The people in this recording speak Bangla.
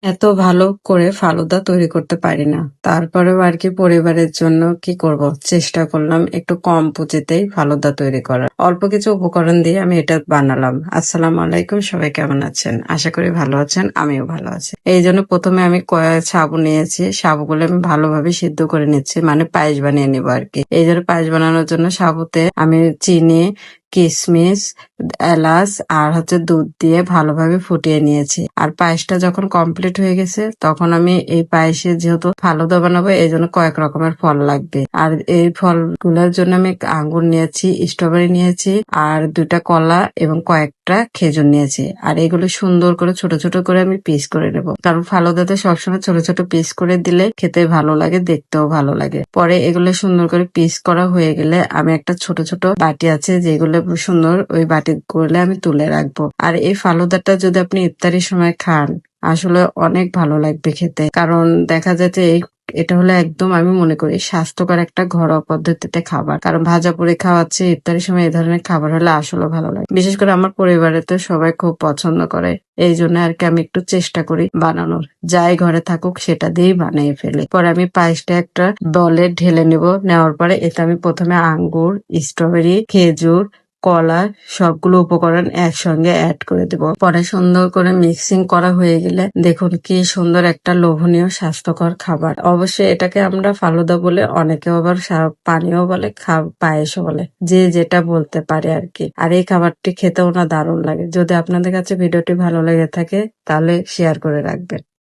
এত ভালো করে ফালুদা তৈরি করতে পারি না। তারপরেও আর কি পরিবারের জন্য কি করব, চেষ্টা করলাম একটু কম পুঁজিতেই ফালুদা তৈরি করার। অল্প কিছু উপকরণ দিয়ে আমি এটা বানালাম। আসসালামু আলাইকুম, সবাই কেমন আছেন? আশা করি ভালো আছেন, আমিও ভালো আছি। এই জন্য প্রথমে আমি সাবু নিয়েছি, সাবুগুলো আমি ভালোভাবে সিদ্ধ করে নিচ্ছি, মানে পায়েস বানিয়ে নিবো আর কি। এই জন্য পায়েস বানানোর জন্য সাবুতে আমি চিনি, কিশমিশ, এলাচ আর দুধ দিয়ে ভালোভাবে ফুটিয়ে নিয়েছি। আর পায়েসটা যখন কমপ্লিট হয়ে গেছে তখন আমি এই পায়েসে যেহেতু ফালুদা বানাবো এই জন্য কয়েক রকমের ফল লাগবে। আর এই ফলগুলোর জন্য আমি আঙ্গুর নিয়েছি, স্ট্রবেরি নিয়েছি, আর 2টা কলা এবং কয়েকটা খেজুর নিয়েছি। আর এগুলো সুন্দর করে ছোট ছোট করে আমি পিস করে নেব, কারণ ফালুদাতে সবসময় ছোট ছোট পিস করে দিলে খেতে ভালো লাগে, দেখতেও ভালো লাগে। পরে এগুলো সুন্দর করে পিস করা হয়ে গেলে আমি একটা ছোট ছোট বাটি আছে যেগুলো সুন্দর, ওই বাটি করলে আমি তুলে রাখবো। আর এই ফালুদাটা যদি আপনি ইফতারির সময় খান আসলে অনেক ভালো লাগবে খেতে, কারণ দেখা যাচ্ছে এটা হলো একদম আমি মনে করি স্বাস্থ্যকর একটা ঘরোয়া পদ্ধতিতে খাবার। কারণ ভাজা পুরি খাওয়াচ্ছে ইফতারির সময় এই ধরনের খাবার হলে আসলে ভালো লাগে। বিশেষ করে আমার পরিবারে তো সবাই খুব পছন্দ করে, এই জন্য আর কি আমি একটু চেষ্টা করি বানানোর। যাই ঘরে থাকুক সেটা দিয়েই বানিয়ে ফেলি। পরে আমি পায়েসটা একটা বলে ঢেলে নেব। নেওয়ার পরে এতে আমি প্রথমে আঙ্গুর, স্ট্রবেরি, খেজুর, কলা সবগুলো উপকরণ একসঙ্গে অ্যাড করে দেব। পরে সুন্দর করে মিক্সিং করা হয়ে গেলে দেখুন কি সুন্দর একটা লোভনীয় স্বাস্থ্যকর খাবার। অবশ্যই এটাকে আমরা ফালুদা বলে, অনেকে আবার পানীয় বলে, পায়েসও বলে, যে যেটা বলতে পারে আর কি। আর এই খাবারটি খেতেও না দারুণ লাগে। যদি আপনাদের কাছে ভিডিওটি ভালো লেগে থাকে তাহলে শেয়ার করে রাখবেন।